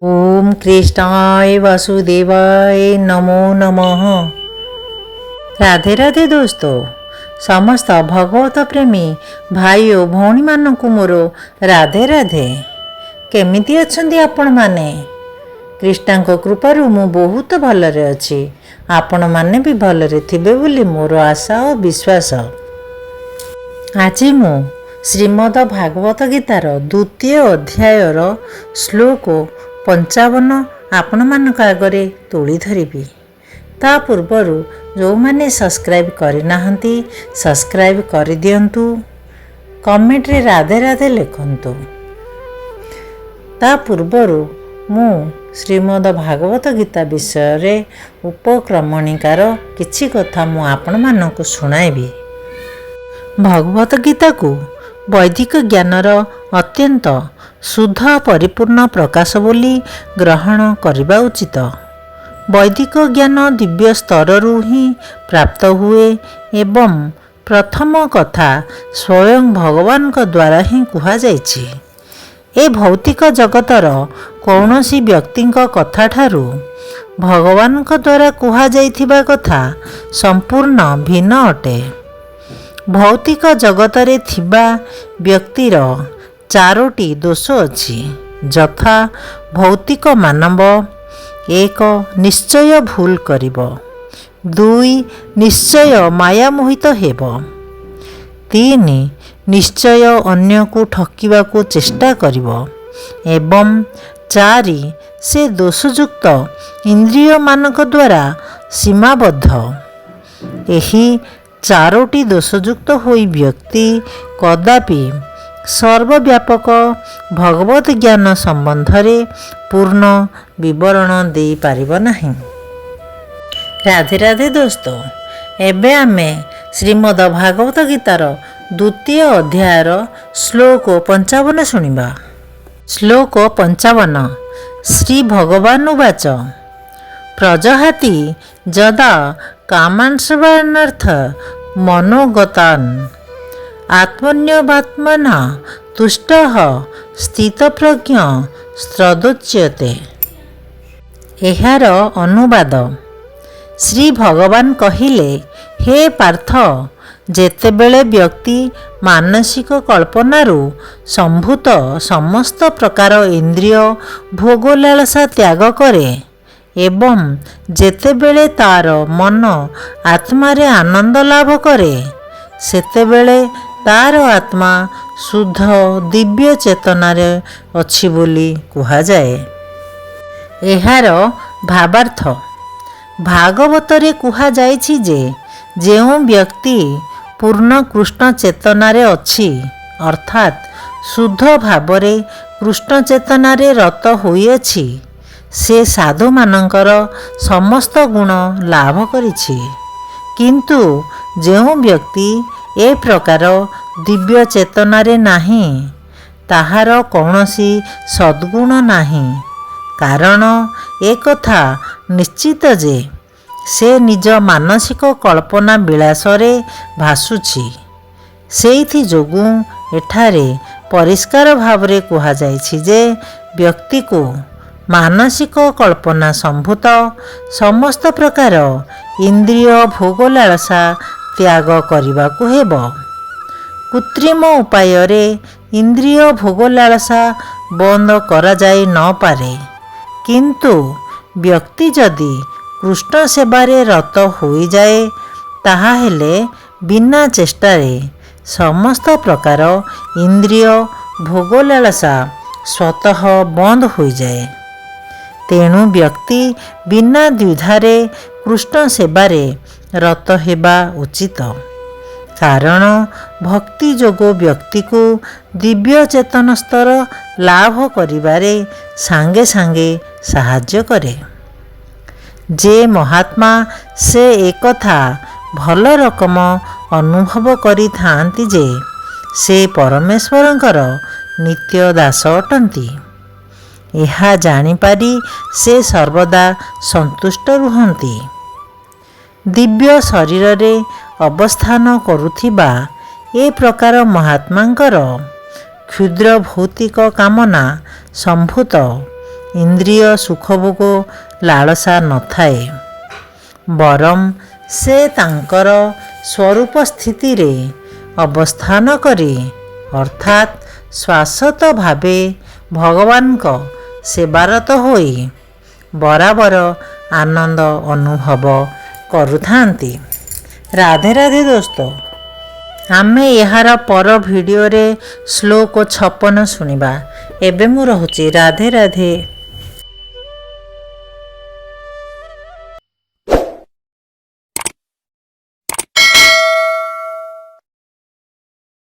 ओम कृष्णाय वासुदेवाय नमो नमः। राधे राधे दोस्तों, समस्त भगवत प्रेमी भाई और भौणी मानकु मोर राधे राधे। केमिति अछंती आपण माने? कृष्णांको कृपारु मु बहुत भलरे अछि। आपण माने भी भलरे थिबे बोली मोर आशा और विश्वास। आज मु श्रीमद भागवत गीतार द्वितीय अध्यायर श्लोक 55 आपण मानक आगरे तोली धरिबी। ता पूर्वरु जो माने सब्सक्राइब करि नाहंती सब्सक्राइब करि दियंतु, कमेंट रे राधे राधे लिखंतु। ता पूर्वरु मु श्रीमद भागवत गीता विषय रे उपक्रमणिकार किछि कथा मु आपण मानक सुनाइबी। भगवत गीता को वैदिक ज्ञानर अत्यंत शुद्ध परिपूर्ण प्रकाश बोली ग्रहण करबा उचित। वैदिक ज्ञान दिव्य स्तररू ही प्राप्त हुए एवं प्रथम कथा स्वयं भगवान का द्वारा ही कुहा जाइछि। ए भौतिक जगतर कौनसी व्यक्ति कथा ठारू भगवान का द्वारा कुहा जाइथिबा कथा संपूर्ण भिन्न अटे। भौतिक जगतरे थिबा व्यक्तिर चारोटी दोष अछि, यथा भौतिक मानव 1 निश्चय भूल करिब, 2 निश्चय माया मोहित हेब, 3 निश्चय अन्य को ठकिबा को चेष्टा करिब एवं 4 से दोषयुक्त इंद्रिय मानक द्वारा सीमाबद्ध। एही चारोटी दोषयुक्त होई व्यक्ति कदापि सर्वव्यापक भगवत ज्ञान संबंधरे पूर्ण विवरण दे पारिब नाही। राधे राधे दोस्तों, एबे आमे श्रीमद भागवत गीतार द्वितीय अध्यायर श्लोक 55 सुनिबा। श्लोक 55। श्री भगवान उवाच प्रजहाति जदा कामांश्रवणार्थ मनोगतान् आत्मन्यवात्मना तुष्टः स्थितप्रज्ञ स्त्रदोच्यते। एहार अनुवाद। श्री भगवान कहिले, हे पार्थ, जेतेबेले व्यक्ति मानसिक कल्पनारू संभूत समस्त प्रकार इंद्रिय भोगलालसा त्याग करे एवं जेतेबेले तार मन आत्मारे आनंद लाभ करे, सेतेबेले तार आत्मा शुद्ध दिव्य चेतनारे अछि बोली कुहा जाए। एहार भावार्थ। भागवतरे कुहा जाइछि जे जेउ व्यक्ति पूर्ण कृष्ण चेतनारे अछि अर्थात शुद्ध भावरे कृष्ण चेतनारे रत होइअछि, से साधु मानकर समस्त गुण लाभ करिछि। किंतु जेउ व्यक्ति ए प्रकार दिव्य चेतनारे नाही, ताहार कौनसी सद्गुण नाही। कारण ए कथा निश्चित जे से निज मानसिक कल्पना विलासरे भासुछि। सेइथि जोगु एठारे परिष्कार भावरे कुहा जाइछि जे व्यक्ति को मानसिक कल्पना संभूत समस्त प्रकार इंद्रिय भोगलालसा त्याग करिबाकु हेब। कृत्रिम उपाय रे इंद्रिय भोगलालसा बंद करा जाय न पारे, किंतु व्यक्ति जदि कृष्ण सेवारे रत होई जाए ताहा हेले बिना चेष्टारे समस्त प्रकार इंद्रिय भोगलालसा स्वतः बंद हो जाए। तेणु व्यक्ति बिना द्विधारे कृष्ण सेवारे रत हेबा उचित। कारण भक्ति जोगो व्यक्ति को दिव्य चेतन स्तर लाभ करिबारे सांगे सांगे साहाय्य करे। जे महात्मा से एकथा भल रकम अनुभव करि थांती जे से परमेश्वरंकर नित्य दास अटंती। यह जानिपारी से सर्वदा संतुष्ट रुहंती। दिव्य शरीर रे अवस्थान करुथिबा ए प्रकार महात्मांकर क्षुद्र भौतिक कामना संभूत ଇନ୍ଦ୍ରିୟ ସୁଖଭୋଗ ଲାଳସା ନଥାଏ। ବରଂ ସେ ତାଙ୍କର ସ୍ୱରୂପ ସ୍ଥିତିରେ ଅବସ୍ଥାନ କରି ଅର୍ଥାତ୍ ଶାଶ୍ୱତ ଭାବେ ଭଗବାନଙ୍କ ସେବାରତ ହୋଇ ବରାବର ଆନନ୍ଦ ଅନୁଭବ କରୁଥାନ୍ତି। ରାଧେ ରାଧେ ଦୋସ୍ତ, ଆମେ ଏହାର ପର ଭିଡ଼ିଓରେ ଶ୍ଲୋକ 56 ଶୁଣିବା। ଏବେ ମୁଁ ରହୁଛି। ରାଧେ ରାଧେ।